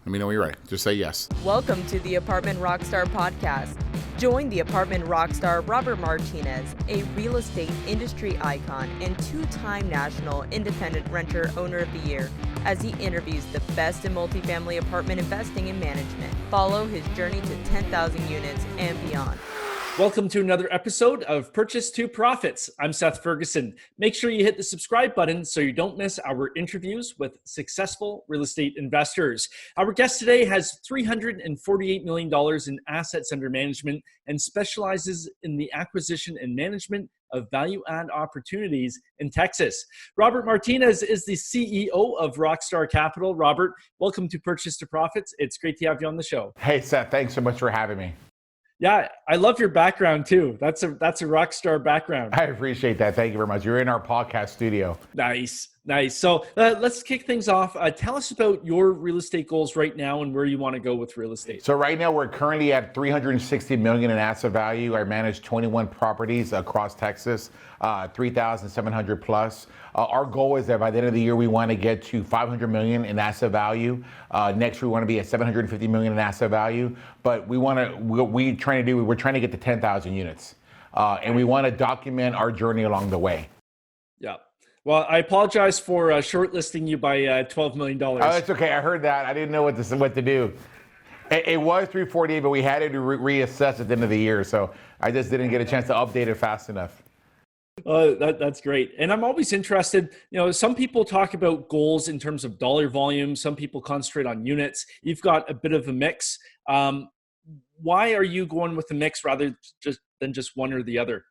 Let me know when you're ready. Just say yes. Welcome to the Apartment Rockstar podcast. Join the apartment rockstar Robert Martinez, a real estate industry icon and two-time National Independent Renter Owner of the Year, as he interviews the best in multifamily apartment investing and management. Follow his journey to 10,000 units and beyond. Welcome to another episode of Purchase to Profits. I'm Seth Ferguson. Make sure you hit the subscribe button so you don't miss our interviews with successful real estate investors. Our guest today has $348 million in assets under management and specializes in the acquisition and management of value-add opportunities in Texas. Robert Martinez is the CEO of Rockstar Capital. Robert, welcome to Purchase to Profits. It's great to have you on the show. Hey, Seth, thanks so much for having me. Yeah, I love your background too. That's a rock star background. I appreciate that. Thank you very much. You're in our podcast studio. Nice. So let's kick things off. Tell us about your real estate goals right now and where you want to go with real estate. So right now we're currently at $360 million in asset value. I manage 21 properties across Texas, 3,700 plus. Our goal is that by the end of the year, we want to get to $500 million in asset value. Next, we want to be at $750 million in asset value. But we're trying to get to 10,000 units. And we want to document our journey along the way. Yeah. Well, I apologize for shortlisting you by $12 million. Oh, it's okay. I heard that. I didn't know what to do. It was 348, but we had to reassess at the end of the year. So I just didn't get a chance to update it fast enough. That's great. And I'm always interested, some people talk about goals in terms of dollar volume. Some people concentrate on units. You've got a bit of a mix. Why are you going with the mix rather than just one or the other?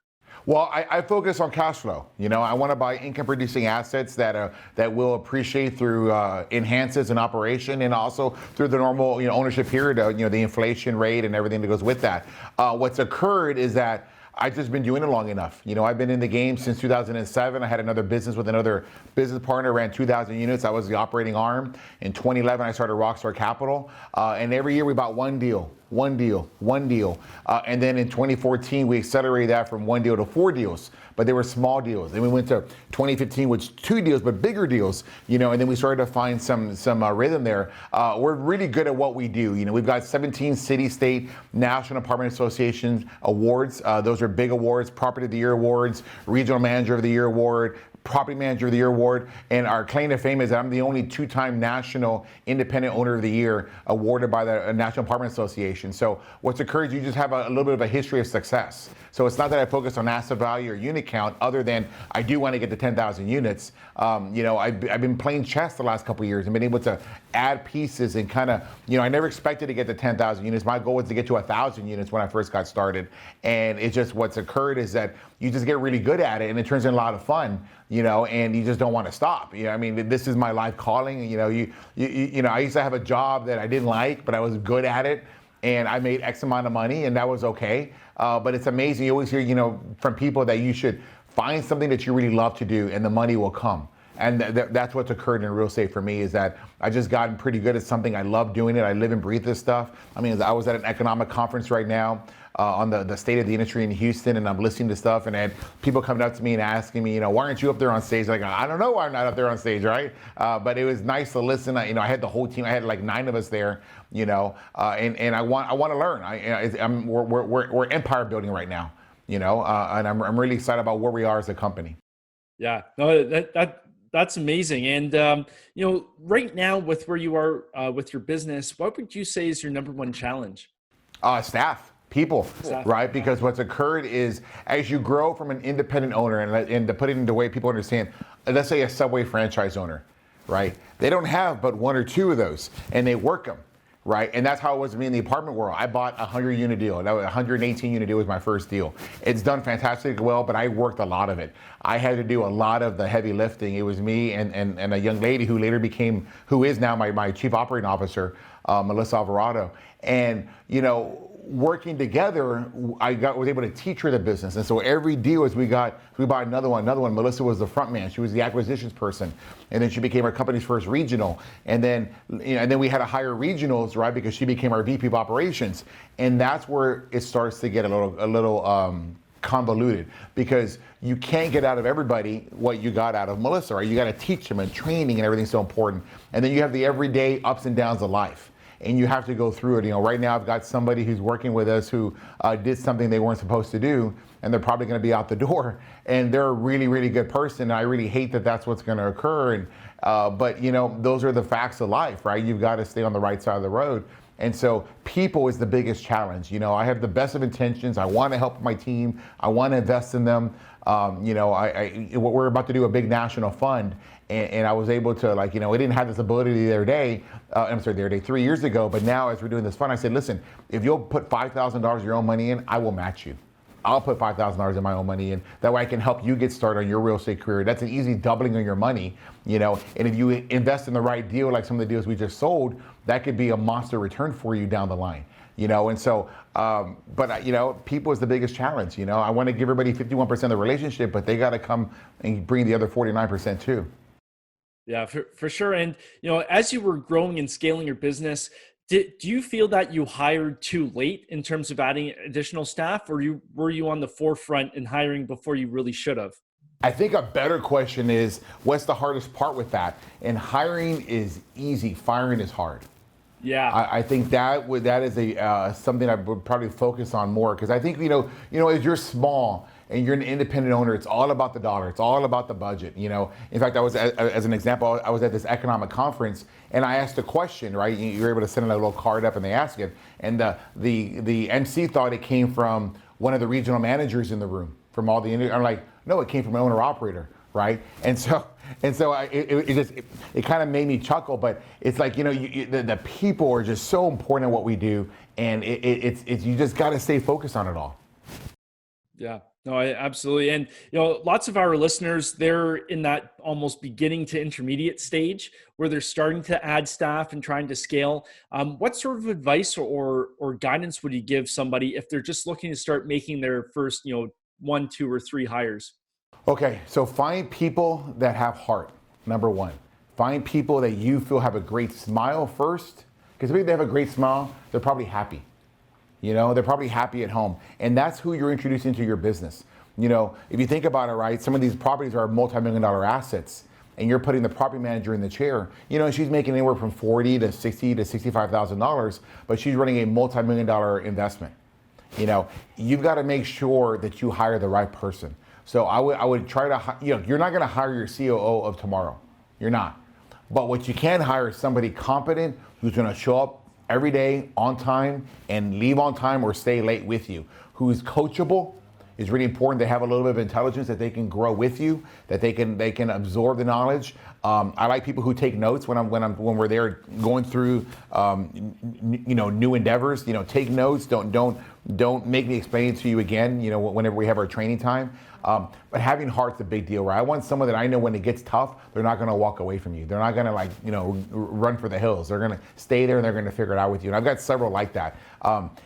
Well, I focus on cash flow. I want to buy income-producing assets that will appreciate through enhances in operation and also through the normal ownership period, the inflation rate and everything that goes with that. What's occurred is that I've just been doing it long enough. I've been in the game since 2007. I had another business with another business partner, ran 2,000 units. I was the operating arm. In 2011, I started Rockstar Capital. And every year we bought one deal. And then in 2014, we accelerated that from one deal to 4 deals, but they were small deals. Then we went to 2015, which 2 deals, but bigger deals, and then we started to find some rhythm there. We're really good at what we do. We've got 17 city, state, National Apartment Association awards. Those are big awards, Property of the Year awards, Regional Manager of the Year award, Property Manager of the Year award, and our claim to fame is that I'm the only 2-time National Independent Owner of the Year awarded by the National Apartment Association. So what's occurred is you just have a little bit of a history of success. So it's not that I focus on asset value or unit count, other than I do want to get to 10,000 units. I've been playing chess the last couple of years and been able to add pieces and kind of, I never expected to get to 10,000 units. My goal was to get to 1,000 units when I first got started. And it's just what's occurred is that you just get really good at it and it turns into a lot of fun. And you just don't want to stop. This is my life calling. I used to have a job that I didn't like, but I was good at it, and I made X amount of money, and that was okay. But it's amazing. You always hear, from people that you should find something that you really love to do, and the money will come. And that's what's occurred in real estate for me, is that I just gotten pretty good at something. I love doing it. I live and breathe this stuff. I was at an economic conference right now on the state of the industry in Houston, and I'm listening to stuff, and I had people coming up to me and asking me, why aren't you up there on stage? Like, I don't know why I'm not up there on stage, right? But it was nice to listen. I had the whole team. I had like 9 of us there, and I want to learn. We're empire building right now, and I'm really excited about where we are as a company. Yeah, no, that's amazing. And, right now with where you are with your business, what would you say is your number one challenge? Staff. People, right? Because what's occurred is as you grow from an independent owner, and to put it into a way people understand, let's say a Subway franchise owner, right? They don't have but 1 or 2 of those, and they work them, right? And that's how it was to me in the apartment world. I bought a 100-unit deal. That was 118-unit deal was my first deal. It's done fantastically well, but I worked a lot of it. I had to do a lot of the heavy lifting. It was me and a young lady who is now my chief operating officer, Melissa Alvarado. And, working together, was able to teach her the business. And so every deal we bought another one. Melissa was the front man. She was the acquisitions person. And then she became our company's first regional. And then we had to hire regionals, right? Because she became our VP of operations. And that's where it starts to get a little convoluted, because you can't get out of everybody what you got out of Melissa, right? You got to teach them, and training and everything's so important. And then you have the everyday ups and downs of life. and you have to go through it. Right now I've got somebody who's working with us who did something they weren't supposed to do, and they're probably going to be out the door, and they're a really, really good person. And I really hate that that's what's going to occur. And but those are the facts of life, right? You've got to stay on the right side of the road. And so people is the biggest challenge. I have the best of intentions. I want to help my team. I want to invest in them. We're about to do a big national fund, and I was able to, we didn't have this ability the other day, 3 years ago, but now as we're doing this fund, I said, listen, if you'll put $5,000 of your own money in, I will match you. I'll put $5,000 of my own money in. That way I can help you get started on your real estate career. That's an easy doubling of your money, and if you invest in the right deal, like some of the deals we just sold, that could be a monster return for you down the line, and so, people is the biggest challenge. I want to give everybody 51% of the relationship, but they got to come and bring the other 49% too. Yeah, for sure. And, as you were growing and scaling your business, do you feel that you hired too late in terms of adding additional staff, or were you on the forefront in hiring before you really should have? I think a better question is, what's the hardest part with that? And hiring is easy, firing is hard. Yeah, I think that is something I would probably focus on more, because I think as you're small and you're an independent owner, it's all about the dollar, it's all about the budget. In fact, I was, as an example, I was at this economic conference and I asked a question. Right, you're able to send a little card up and they ask it, and the MC thought it came from one of the regional managers in the room from all the. I'm like, no, it came from an owner operator. Right, and so it kind of made me chuckle, but it's like the people are just so important in what we do, and it's you just got to stay focused on it all. Yeah, no, absolutely. And lots of our listeners, they're in that almost beginning to intermediate stage where they're starting to add staff and trying to scale. What sort of advice or guidance would you give somebody if they're just looking to start making their first 1, 2, or 3 hires? Okay, so find people that have heart, number one. Find people that you feel have a great smile first, because if they have a great smile, they're probably happy. They're probably happy at home, and that's who you're introducing to your business. If you think about it, right, some of these properties are multi-million-dollar assets, and you're putting the property manager in the chair. She's making anywhere from $40,000 to $60,000 to $65,000, but she's running a multi-million-dollar investment. You've got to make sure that you hire the right person. So I would try to, you're not going to hire your COO of tomorrow. You're not. But what you can hire is somebody competent who's going to show up every day on time and leave on time or stay late with you, who's coachable. It's really important to have a little bit of intelligence that they can grow with you, that they can absorb the knowledge. I like people who take notes when we're there going through new endeavors. Take notes. Don't make me explain it to you again. Whenever we have our training time. But having heart's a big deal, right? I want someone that I know when it gets tough, they're not going to walk away from you. They're not going to run for the hills. They're going to stay there and they're going to figure it out with you. And I've got several like that.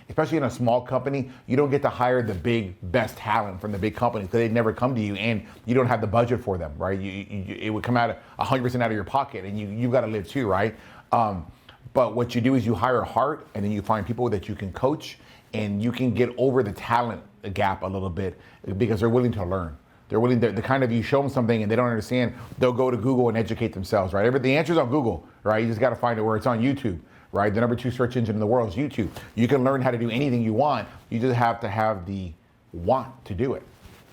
Especially in a small company, you don't get to hire the best talent from the big companies because they'd never come to you and you don't have the budget for them, right? It would come out 100% out of your pocket, and you've got to live too, right? But what you do is you hire heart, and then you find people that you can coach, and you can get over the talent gap a little bit because they're willing to learn. They're willing to, the kind of, you show them something and they don't understand, they'll go to Google and educate themselves, right? The answer's on Google, right? You just got to find it where it's on YouTube, right? The number 2 search engine in the world is YouTube. You can learn how to do anything you want. You just have to have the want to do it.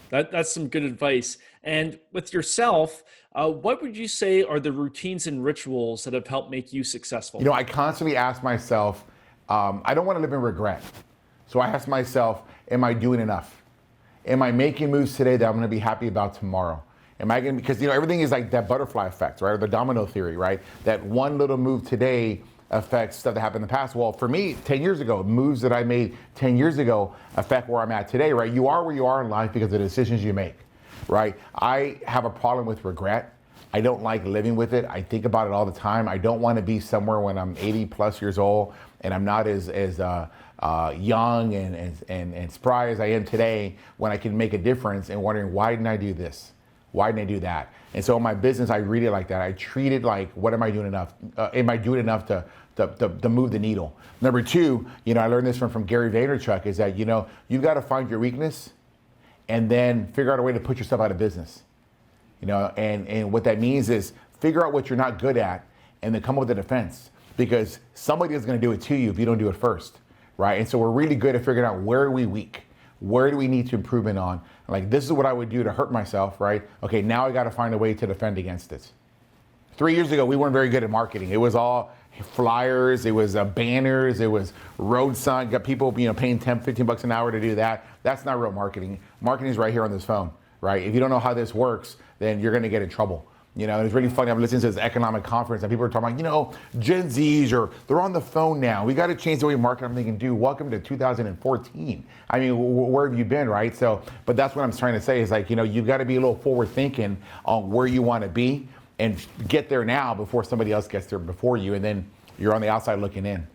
That's some good advice. And with yourself, what would you say are the routines and rituals that have helped make you successful? I constantly ask myself, I don't want to live in regret. So I ask myself, am I doing enough? Am I making moves today that I'm going to be happy about tomorrow? Am I going to, because everything is like that butterfly effect, right? Or the domino theory, right? That one little move today affects stuff that happened in the past. Well, for me, 10 years ago, moves that I made 10 years ago affect where I'm at today, right? You are where you are in life because of the decisions you make, right? I have a problem with regret. I don't like living with it. I think about it all the time. I don't want to be somewhere when I'm 80 plus years old and I'm not as young and spry as I am today, when I can make a difference and wondering, why didn't I do this? Why didn't I do that? And so in my business, I read it like that. I treat it like, what am I doing enough? Am I doing enough to move the needle? Number 2, I learned this from Gary Vaynerchuk, is that, you've got to find your weakness and then figure out a way to put yourself out of business. And what that means is figure out what you're not good at and then come up with a defense. because somebody is going to do it to you if you don't do it first, right? And so we're really good at figuring out where are we weak, where do we need to improvement on. Like, this is what I would do to hurt myself, right? Okay, now I got to find a way to defend against it. 3 years ago, we weren't very good at marketing. It was all flyers, it was banners, it was road sign. Got people, paying 10, 15 bucks an hour to do that. That's not real marketing. Marketing is right here on this phone, right? If you don't know how this works, then you're going to get in trouble. And it's really funny. I'm listening to this economic conference and people are talking about, Gen Zs, they're on the phone now. We got to change the way we market everything and do. Welcome to 2014. I mean, where have you been, right? So, but that's what I'm trying to say is like, you've got to be a little forward thinking on where you want to be and get there now before somebody else gets there before you. And then you're on the outside looking in.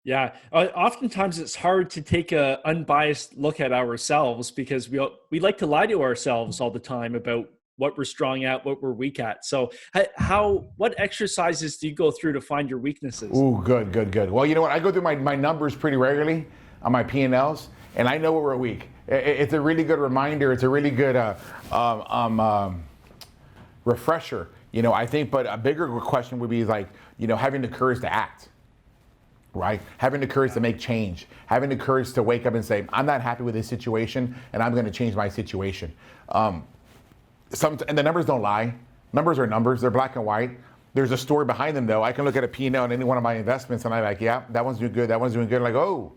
Yeah, oftentimes it's hard to take an unbiased look at ourselves because we like to lie to ourselves all the time about what we're strong at, what we're weak at. So what exercises do you go through to find your weaknesses? Ooh, good. Well, you know what? I go through my numbers pretty regularly on my P&Ls, and I know where we're weak. It's a really good reminder. It's a really good refresher. I think, but a bigger question would be like, having the courage to act. Right? Having the courage to make change, having the courage to wake up and say, I'm not happy with this situation and I'm going to change my situation. And the numbers don't lie. Numbers are numbers. They're black and white. There's a story behind them though. I can look at a P&L on any one of my investments and I'm like, yeah, that one's doing good. That one's doing good. Like, oh,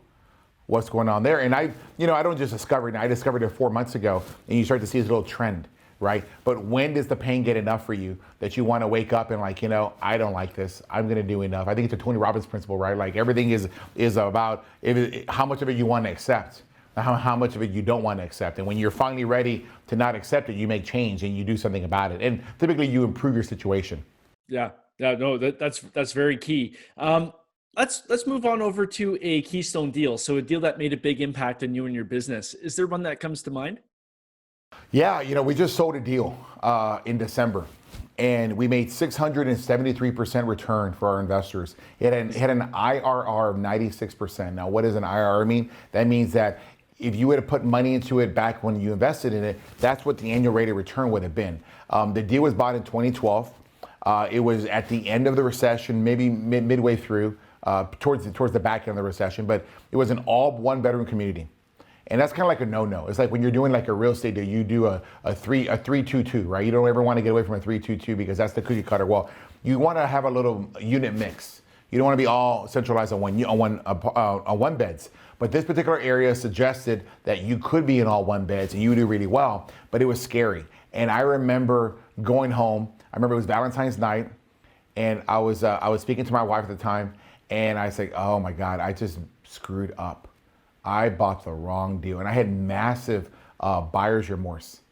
what's going on there? And I don't just discover it. I discovered it 4 months ago and you start to see this little trend. Right? But when does the pain get enough for you that you want to wake up and like, I don't like this. I'm going to do enough. I think it's a Tony Robbins principle, right? Like everything is about how much of it you want to accept, how much of it you don't want to accept. And when you're finally ready to not accept it, you make change and you do something about it. And typically you improve your situation. Yeah. No, that's very key. Let's move on over to a Keystone deal. So a deal that made a big impact on you and your business. Is there one that comes to mind? Yeah, we just sold a deal in December, and we made 673% return for our investors. It had an IRR of 96%. Now, what does an IRR mean? That means that if you would have put money into it back when you invested in it, that's what the annual rate of return would have been. The deal was bought in 2012. It was at the end of the recession, maybe midway through, towards the back end of the recession, but it was an all one-bedroom community. And that's kind of like a no-no. It's like when you're doing like a real estate deal, you do a 3-2-2, right? You don't ever want to get away from a 3-2-2 because that's the cookie cutter. Well, you want to have a little unit mix. You don't want to be all centralized on one beds. But this particular area suggested that you could be in all one beds and you would do really well, but it was scary. And I remember going home. I remember it was Valentine's night, and I was speaking to my wife at the time, and I said, "Oh my God, I just screwed up. I bought the wrong deal." And I had massive buyer's remorse.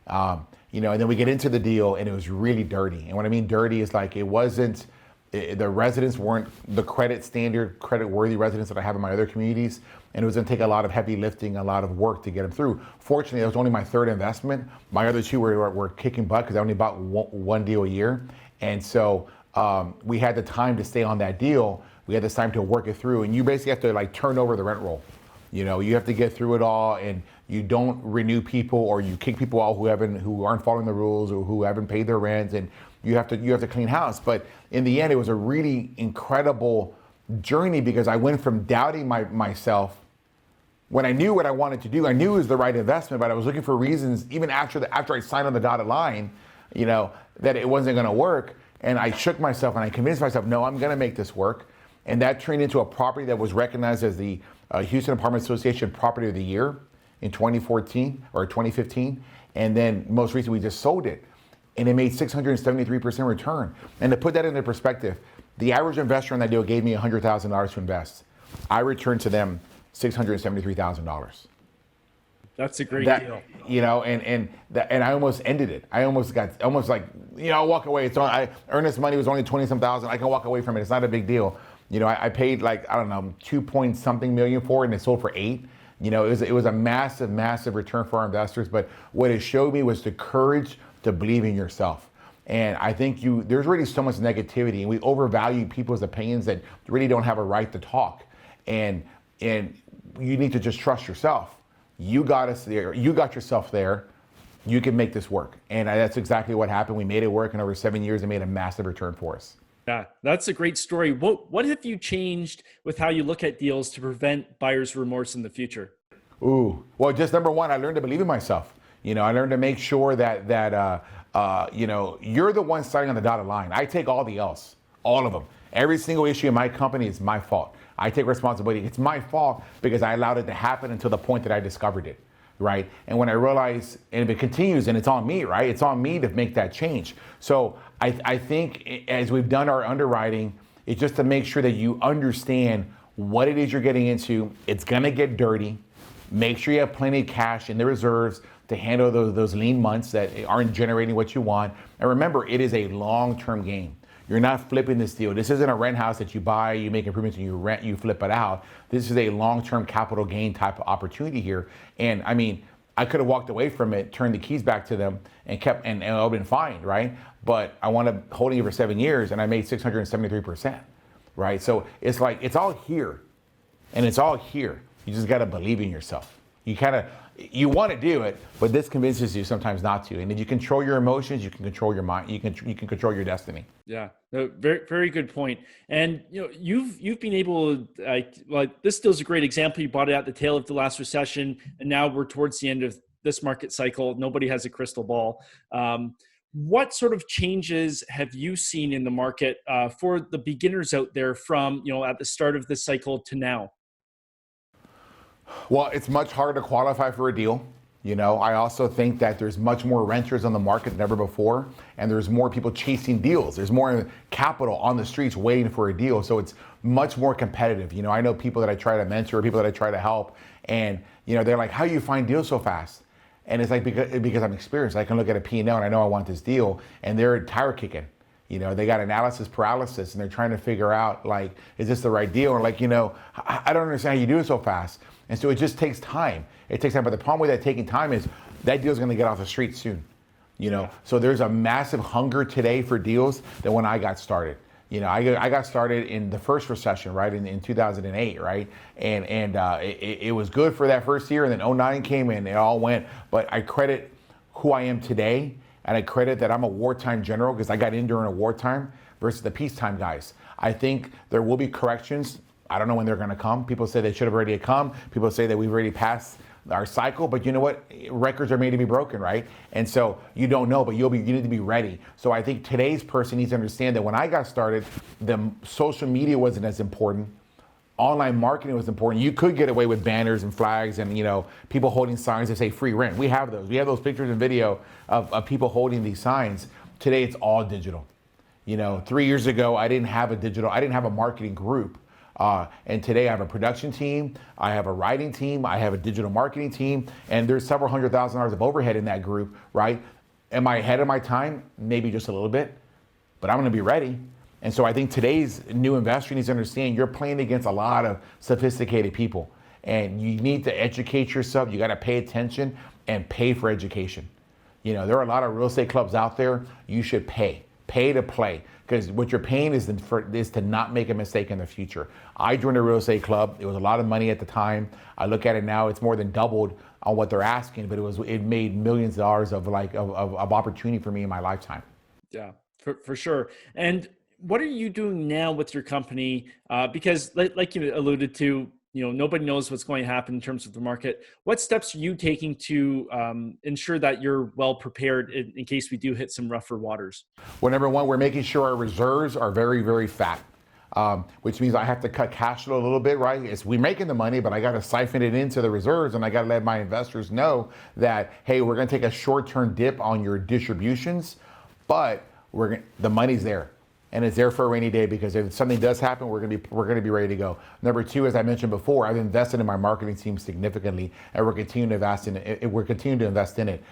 And then we get into the deal and it was really dirty. And what I mean dirty is like the residents weren't the credit worthy residents that I have in my other communities. And it was gonna take a lot of heavy lifting, a lot of work to get them through. Fortunately, it was only my third investment. My other two were kicking butt because I only bought one deal a year. And so we had the time to stay on that deal. We had the time to work it through. And you basically have to like turn over the rent roll. You have to get through it all, and you don't renew people or you kick people out who aren't following the rules or who haven't paid their rent, and you have to clean house. But in the end, it was a really incredible journey because I went from doubting myself when I knew what I wanted to do. I knew it was the right investment, but I was looking for reasons even after I signed on the dotted line, that it wasn't going to work. And I shook myself and I convinced myself, no, I'm going to make this work. And that turned into a property that was recognized as the Houston Apartment Association Property of the Year in 2014 or 2015. And then most recently, we just sold it. And it made 673% return. And to put that into perspective, the average investor in that deal gave me $100,000 to invest. I returned to them $673,000. That's a great deal. And I almost ended it. I almost I'll walk away. Earnest money was only 20-some thousand. I can walk away from it. It's not a big deal. I paid like, I don't know, 2-point-something million for it, and it sold for 8. It was a massive return for our investors. But what it showed me was the courage to believe in yourself. And I think there's really so much negativity, and we overvalue people's opinions that really don't have a right to talk. And you need to just trust yourself. You got us there. You got yourself there. You can make this work. And that's exactly what happened. We made it work, and over 7 years, it made a massive return for us. Yeah, that's a great story. What have you changed with how you look at deals to prevent buyer's remorse in the future? Ooh, well, just number one, I learned to believe in myself. I learned to make sure that you're the one starting on the dotted line. I take all the L's, all of them. Every single issue in my company is my fault. I take responsibility. It's my fault because I allowed it to happen until the point that I discovered it, right? And when I realize, and if it continues, and it's on me, right? It's on me to make that change. So I think as we've done our underwriting, it's just to make sure that you understand what it is you're getting into. It's gonna get dirty. Make sure you have plenty of cash in the reserves to handle those lean months that aren't generating what you want. And remember, it is a long-term game. You're not flipping this deal. This isn't a rent house that you buy, you make improvements, and you rent, you flip it out. This is a long-term capital gain type of opportunity here. And I mean, I could have walked away from it, turned the keys back to them, and kept, and it would have been fine, right? But I wound up holding it for 7 years, and I made 673%, right? So it's like, it's all here, and it's all here. You just got to believe in yourself. You want to do it, but this convinces you sometimes not to. And if you control your emotions, you can control your mind. You can control your destiny. Yeah, no, very very good point. And you've been able to, like this deal's a great example. You bought it at the tail of the last recession, and now we're towards the end of this market cycle. Nobody has a crystal ball. What sort of changes have you seen in the market for the beginners out there from at the start of this cycle to now? Well, it's much harder to qualify for a deal. I also think that there's much more renters on the market than ever before, and there's more people chasing deals. There's more capital on the streets waiting for a deal, so it's much more competitive. I know people that I try to mentor, people that I try to help, and they're like, "How do you find deals so fast?" And it's like because I'm experienced. I can look at a P&L and I know I want this deal, and they're tire kicking. They got analysis paralysis, and they're trying to figure out, like, is this the right deal? Or like, I don't understand how you do it so fast. And so it just takes time. It takes time. But the problem with that taking time is that deal's going to get off the street soon. So there's a massive hunger today for deals than when I got started. I got started in the first recession, right, in 2008, right? And it was good for that first year. And then '09 came and it all went. But I credit who I am today. And I credit that I'm a wartime general because I got in during a wartime versus the peacetime guys. I think there will be corrections. I don't know when they're going to come. People say they should have already come. People say that we've already passed our cycle. But you know what? Records are made to be broken, right? And so you don't know, but you need to be ready. So I think today's person needs to understand that when I got started, the social media wasn't as important. Online marketing was important. You could get away with banners and flags and people holding signs that say free rent. We have those. We have those pictures and video of people holding these signs. Today it's all digital. 3 years ago I didn't have a marketing group. And today I have a production team, I have a writing team, I have a digital marketing team, and there's several $100,000 of overhead in that group, right? Am I ahead of my time? Maybe just a little bit, but I'm gonna be ready. And so I think today's new investor needs to understand you're playing against a lot of sophisticated people, and you need to educate yourself. You got to pay attention and pay for education. There are a lot of real estate clubs out there. You should pay to play, because what you're paying is to not make a mistake in the future. I joined a real estate club. It was a lot of money at the time. I look at it now, it's more than doubled on what they're asking, but it made millions of dollars of opportunity for me in my lifetime. Yeah, for sure. And what are you doing now with your company? Because like you alluded to, nobody knows what's going to happen in terms of the market. What steps are you taking to ensure that you're well prepared in case we do hit some rougher waters? Well, number one, we're making sure our reserves are very, very fat, which means I have to cut cash flow a little bit, right? We're making the money, but I got to siphon it into the reserves, and I got to let my investors know that, hey, we're going to take a short-term dip on your distributions, but the money's there. And it's there for a rainy day, because if something does happen, we're gonna be ready to go. Number two, as I mentioned before, I've invested in my marketing team significantly, and we're continuing to invest in it.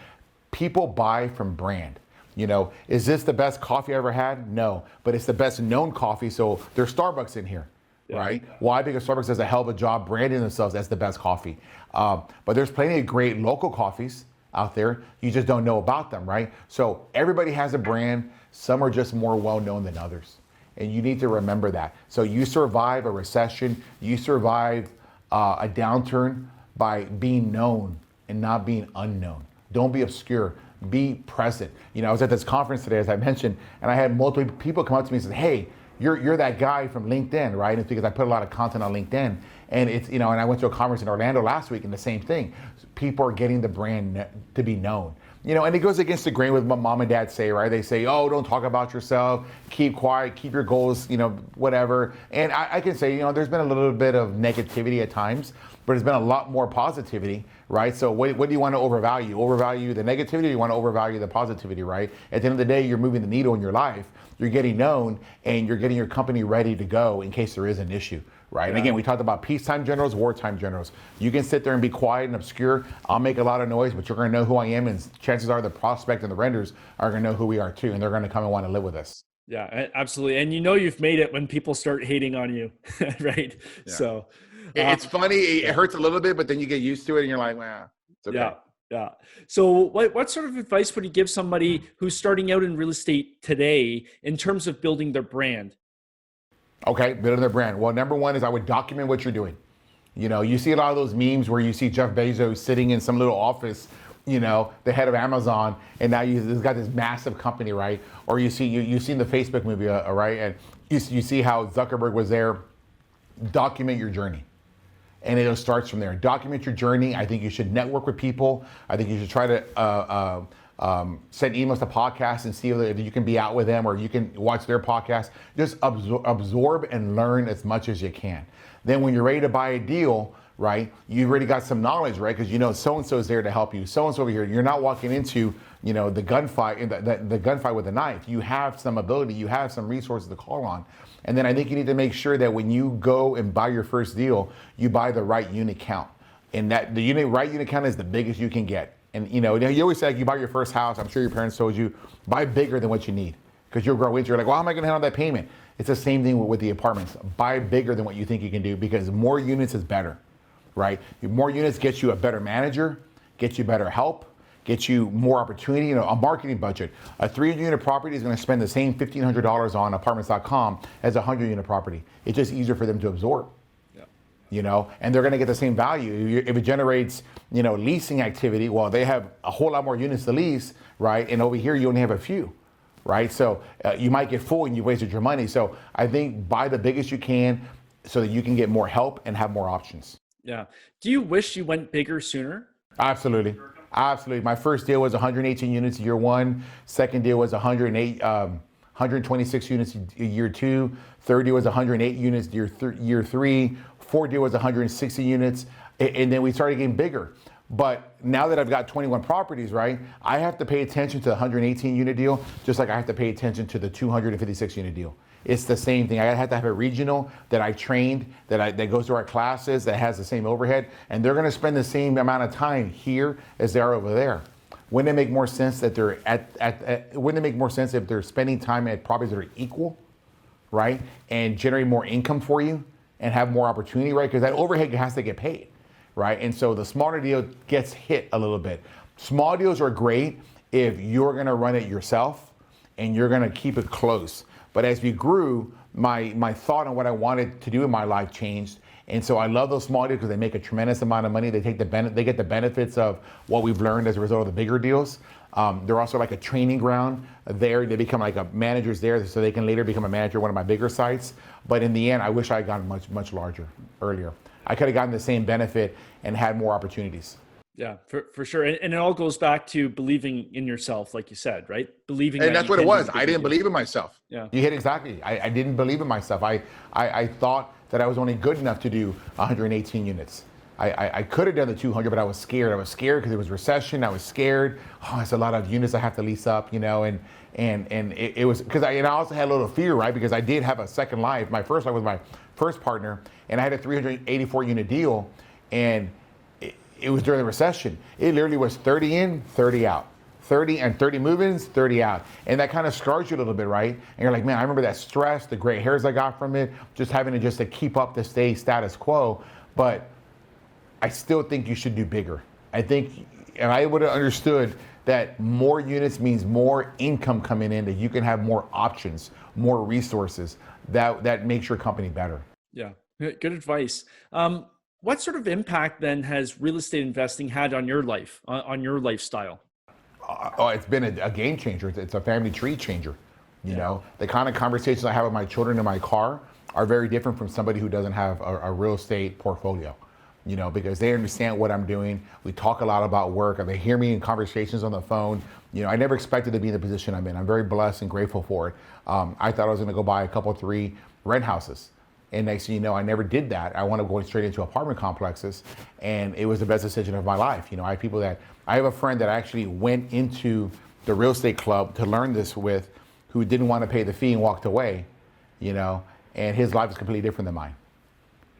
People buy from brand. Is this the best coffee I ever had? No, but it's the best known coffee, so there's Starbucks in here, right? Why? Because Starbucks does a hell of a job branding themselves as the best coffee. But there's plenty of great local coffees out there. You just don't know about them, right? So everybody has a brand. Some are just more well-known than others. And you need to remember that. So you survive a recession, you survive a downturn by being known and not being unknown. Don't be obscure, be present. I was at this conference today, as I mentioned, and I had multiple people come up to me and say, hey, you're that guy from LinkedIn, right? It's because I put a lot of content on LinkedIn, and it's, and I went to a conference in Orlando last week, and the same thing. People are getting the brand to be known. And it goes against the grain with what mom and dad say, right? They say, oh, don't talk about yourself, keep quiet, keep your goals, whatever. And I can say, there's been a little bit of negativity at times, but there's been a lot more positivity, right? So what do you want to overvalue? Overvalue the negativity, or you want to overvalue the positivity, right? At the end of the day, you're moving the needle in your life, you're getting known, and you're getting your company ready to go in case there is an issue. Right. Yeah. And again, we talked about peacetime generals, wartime generals. You can sit there and be quiet and obscure. I'll make a lot of noise, but you're going to know who I am. And chances are the prospect and the renters are going to know who we are too. And they're going to come and want to live with us. Yeah, absolutely. And you've made it when people start hating on you, right? Yeah. So it's funny. It hurts a little bit, but then you get used to it and you're like, well, it's okay. Yeah. So what sort of advice would you give somebody who's starting out in real estate today in terms of building their brand? Okay, building their brand. Well, number one is I would document what you're doing. You see a lot of those memes where you see Jeff Bezos sitting in some little office, the head of Amazon, and now he's got this massive company, right? Or you've seen the Facebook movie, right? And you see how Zuckerberg was there. Document your journey. And it starts from there. Document your journey. I think you should network with people. I think you should try to send emails to podcasts and see if you can be out with them or you can watch their podcast. Just absorb and learn as much as you can. Then when you're ready to buy a deal, right, you've already got some knowledge, right? Because so-and-so is there to help you. So-and-so over here. You're not walking into, the gunfight, the gunfight with a knife. You have some ability. You have some resources to call on. And then I think you need to make sure that when you go and buy your first deal, you buy the right unit count. And that the right unit count is the biggest you can get. And you always say, like, you buy your first house, I'm sure your parents told you, buy bigger than what you need. Because you'll grow into it. You're like, well, how am I going to handle that payment? It's the same thing with the apartments. Buy bigger than what you think you can do, because more units is better, right? More units gets you a better manager, gets you better help, gets you more opportunity, a marketing budget. A 300-unit property is going to spend the same $1,500 on apartments.com as a 100-unit property. It's just easier for them to absorb. And they're going to get the same value. If it generates, leasing activity, well, they have a whole lot more units to lease, right? And over here, you only have a few, right? So you might get full and you wasted your money. So I think buy the biggest you can so that you can get more help and have more options. Yeah. Do you wish you went bigger sooner? Absolutely. Absolutely. My first deal was 118 units year one. Second deal was 126 units year two. Third deal was 108 units year three. Fourth deal was 160 units, and then we started getting bigger. But now that I've got 21 properties, right, I have to pay attention to the 118 unit deal, just like I have to pay attention to the 256 unit deal. It's the same thing. I have to have a regional that I trained, that goes to our classes, that has the same overhead, and they're going to spend the same amount of time here as they are over there. Wouldn't it make more sense that they're wouldn't it make more sense if they're spending time at properties that are equal, right, and generate more income for you? And have more opportunity, right? Because that overhead has to get paid, right? And so the smaller deal gets hit a little bit. Small deals are great if you're gonna run it yourself and you're gonna keep it close. But as we grew, my thought on what I wanted to do in my life changed. And so I love those small deals because they make a tremendous amount of money. They get the benefits of what we've learned as a result of the bigger deals. They're also like a training ground there. They become like a managers there, so they can later become a manager at one of my bigger sites. But in the end, I wish I had gotten much larger earlier. I could have gotten the same benefit and had more opportunities. Yeah, for sure. And it all goes back to believing in yourself, like you said, right? Believing. And that's what it was. I didn't believe in myself. Yeah. You hit exactly. I didn't believe in myself. I thought that I was only good enough to do 118 units. I could have done the 200, but I was scared. I was scared because it was recession. I was scared. Oh, it's a lot of units I have to lease up, and it was because I also had a little fear, right? Because I did have a second life. My first life was my first partner, and I had a 384 unit deal, and it was during the recession. It literally was 30 in, 30 out. 30 move-ins, 30 out. And that kind of scars you a little bit, right? And you're like, man, I remember that stress, the gray hairs I got from it, just having to keep up to stay status quo. But I still think you should do bigger. I think, and I would have understood that more units means more income coming in, that you can have more options, more resources. That makes your company better. Yeah, good advice. What sort of impact then has real estate investing had on your life, on your lifestyle? It's been a game changer. It's a family tree changer. You know, the kind of conversations I have with my children in my car are very different from somebody who doesn't have a real estate portfolio. You know, because they understand what I'm doing. We talk a lot about work, and they hear me in conversations on the phone. You know, I never expected to be in the position I'm in. I'm very blessed and grateful for it. I thought I was going to go buy a couple, 3 rent houses. And next thing you know, I never did that. I wound up going straight into apartment complexes, and it was the best decision of my life. You know, I have a friend that actually went into the real estate club to learn this with, who didn't want to pay the fee and walked away, you know, and his life is completely different than mine.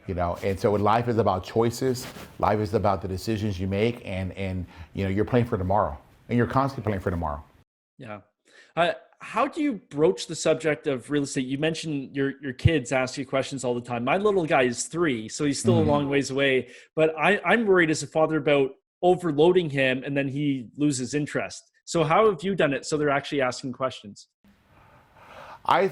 You know, and so life is about choices. Life is about the decisions you make, and you know, you're playing for tomorrow, and you're constantly playing for tomorrow. Yeah. How do you broach the subject of real estate? You mentioned your kids ask you questions all the time. My little guy is 3, so he's still a long ways away. But I'm worried as a father about overloading him, and then he loses interest. So how have you done it so they're actually asking questions? I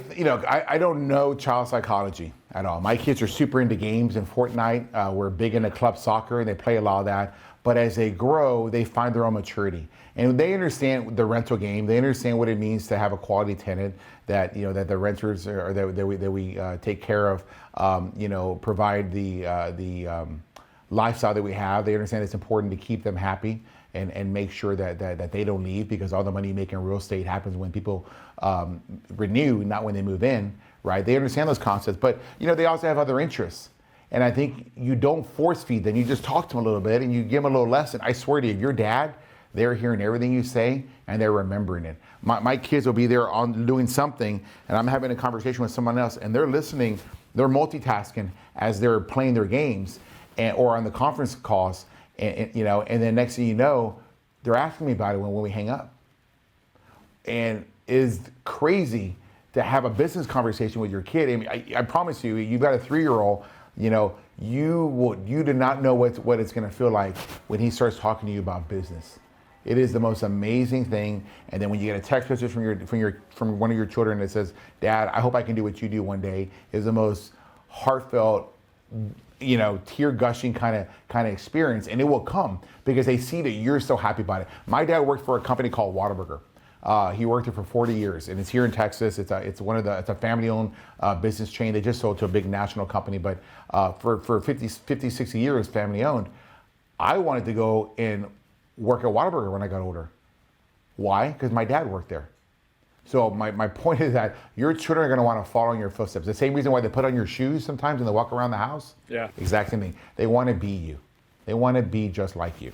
don't know child psychology at all. My kids are super into games and Fortnite. We're big into club soccer, and they play a lot of that. But as they grow, they find their own maturity, and they understand the rental game. They understand what it means to have a quality tenant, that that the renters or that we take care of, provide the lifestyle that we have. They understand it's important to keep them happy and make sure that they don't leave, because all the money you make in real estate happens when people renew, not when they move in, right? They understand those concepts, but they also have other interests. And I think you don't force feed them. You just talk to them a little bit and you give them a little lesson. I swear to you, your dad, they're hearing everything you say and they're remembering it. My kids will be there on doing something, and I'm having a conversation with someone else, and they're listening, they're multitasking as they're playing their games or on the conference calls. And then next thing you know, they're asking me about it when we hang up. And it's crazy to have a business conversation with your kid. I mean, I promise you, you've got a 3-year-old, you do not know what it's going to feel like when he starts talking to you about business. It is the most amazing thing. And then when you get a text message from one of your children that says, "Dad, I hope I can do what you do one day," is the most heartfelt, tear gushing kind of experience. And it will come because they see that you're so happy about it. My dad worked for a company called Whataburger. He worked there for 40 years, and it's here in Texas. It's a family-owned business chain. They just sold to a big national company, but for 50, 60 years, family-owned. I wanted to go and work at Whataburger when I got older. Why? Because my dad worked there. So my point is that your children are going to want to follow in your footsteps. The same reason why they put on your shoes sometimes and they walk around the house. Yeah. Exact same thing. They want to be you. They want to be just like you.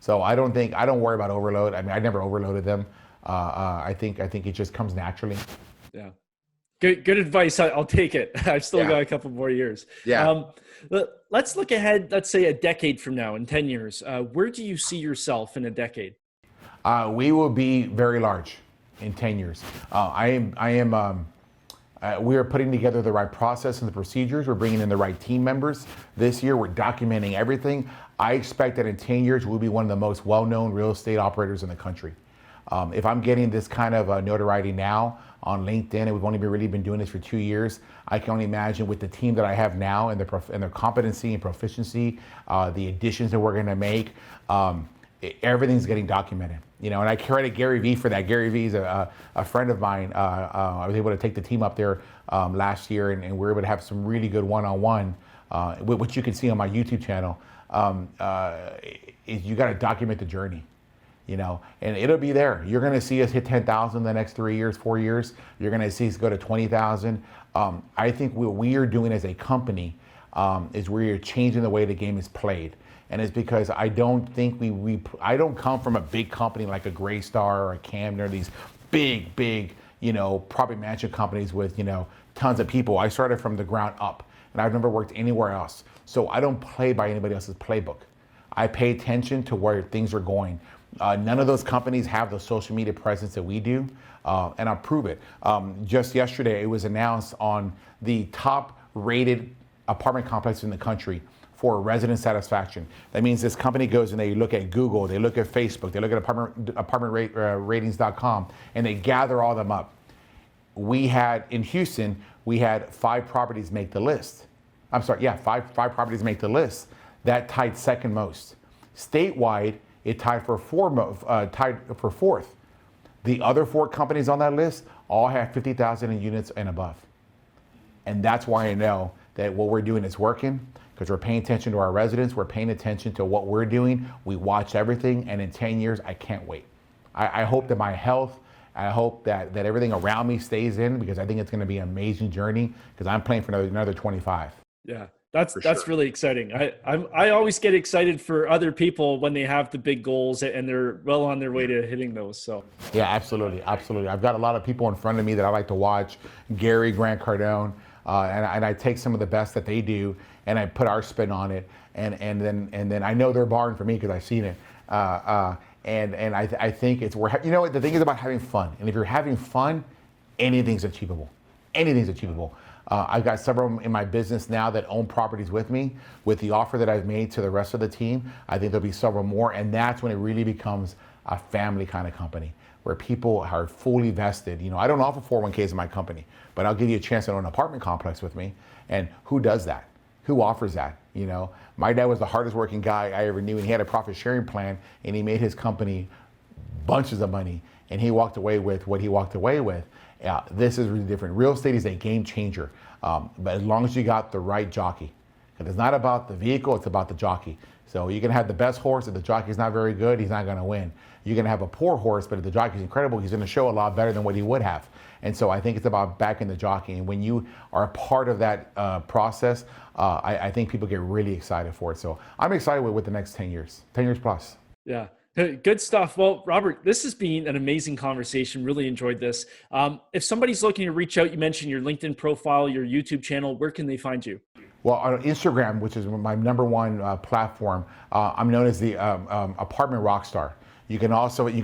So I don't worry about overload. I mean, I never overloaded them. I think it just comes naturally. Yeah. Good advice. I'll take it. I've still got a couple more years. Yeah. Let's look ahead. Let's say a decade from now, in 10 years. Where do you see yourself in a decade? We will be very large in 10 years. We are putting together the right process and the procedures. We're bringing in the right team members. This year, we're documenting everything. I expect that in 10 years, we'll be one of the most well-known real estate operators in the country. If I'm getting this kind of notoriety now on LinkedIn, and we've only really been doing this for 2 years, I can only imagine with the team that I have now and their competency and proficiency, the additions that we're going to make, everything's getting documented. And I credit Gary Vee for that. Gary Vee is a friend of mine. I was able to take the team up there last year, and we were able to have some really good one-on-one, which you can see on my YouTube channel. You got to document the journey. And it'll be there. You're going to see us hit 10,000 the next 3 years, 4 years. You're going to see us go to 20,000. I think what we are doing as a company is we are changing the way the game is played. And it's because I don't think I don't come from a big company like a Greystar or a Camden or these big, property management companies with, tons of people. I started from the ground up, and I've never worked anywhere else. So I don't play by anybody else's playbook. I pay attention to where things are going. None of those companies have the social media presence that we do, and I'll prove it. Just yesterday, it was announced on the top rated apartment complex in the country for resident satisfaction. That means this company goes and they look at Google, they look at Facebook, they look at apartmentratings.com, and they gather all them up. In Houston, we had 5 properties make the list. I'm sorry, yeah, five properties make the list. That tied second most. Statewide, it tied for fourth. The other 4 companies on that list all have 50,000 in units and above. And that's why I know that what we're doing is working, because we're paying attention to our residents, we're paying attention to what we're doing, we watch everything, and in 10 years, I can't wait. I hope that my health, I hope that everything around me stays in, because I think it's gonna be an amazing journey, because I'm playing for another 25. Yeah, that's really exciting. I always get excited for other people when they have the big goals and they're well on their way to hitting those. So yeah, absolutely. I've got a lot of people in front of me that I like to watch. Gary, Grant Cardone, and I take some of the best that they do and I put our spin on it, and then I know they're barring for me because I've seen it. And I think it's you know what, the thing is about having fun, and if you're having fun, anything's achievable. Anything's achievable. I've got several in my business now that own properties with me. With the offer that I've made to the rest of the team, I think there'll be several more, and that's when it really becomes a family kind of company where people are fully vested. You know, I don't offer 401ks in my company, but I'll give you a chance to own an apartment complex with me. And who does that? Who offers that? You know, my dad was the hardest working guy I ever knew, and he had a profit sharing plan, and he made his company bunches of money, and he walked away with what he walked away with. This is really different. Real estate is a game changer, but as long as you got the right jockey. Because it's not about the vehicle, it's about the jockey. So you can have the best horse, if the jockey's not very good, he's not gonna win. You can have a poor horse, but if the jockey's incredible, he's gonna show a lot better than what he would have. And so I think it's about backing the jockey. And when you are a part of that process, I think people get really excited for it. So I'm excited with the next 10 years, 10 years plus. yeah. Good stuff. Well, Robert, this has been an amazing conversation. Really enjoyed this. If somebody's looking to reach out, you mentioned your LinkedIn profile, your YouTube channel, where can they find you? Well, on Instagram, which is my number one platform, I'm known as the apartment rockstar. You can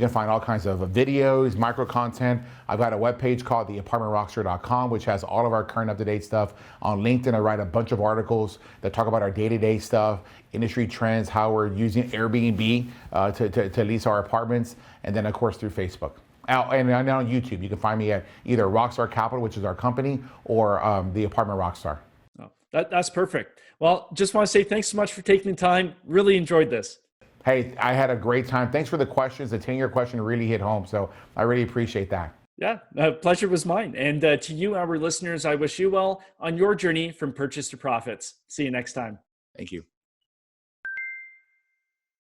find all kinds of videos, micro content. I've got a webpage called theapartmentrockstar.com, which has all of our current up-to-date stuff. On LinkedIn, I write a bunch of articles that talk about our day-to-day stuff, industry trends, how we're using Airbnb to lease our apartments, and then of course through Facebook. And now on YouTube, you can find me at either Rockstar Capital, which is our company, or the Apartment Rockstar. Oh, that's perfect. Well, just want to say thanks so much for taking the time. Really enjoyed this. Hey, I had a great time. Thanks for the questions. The 10-year question really hit home, so I really appreciate that. Yeah, pleasure was mine. And to you, our listeners, I wish you well on your journey from purchase to profits. See you next time. Thank you.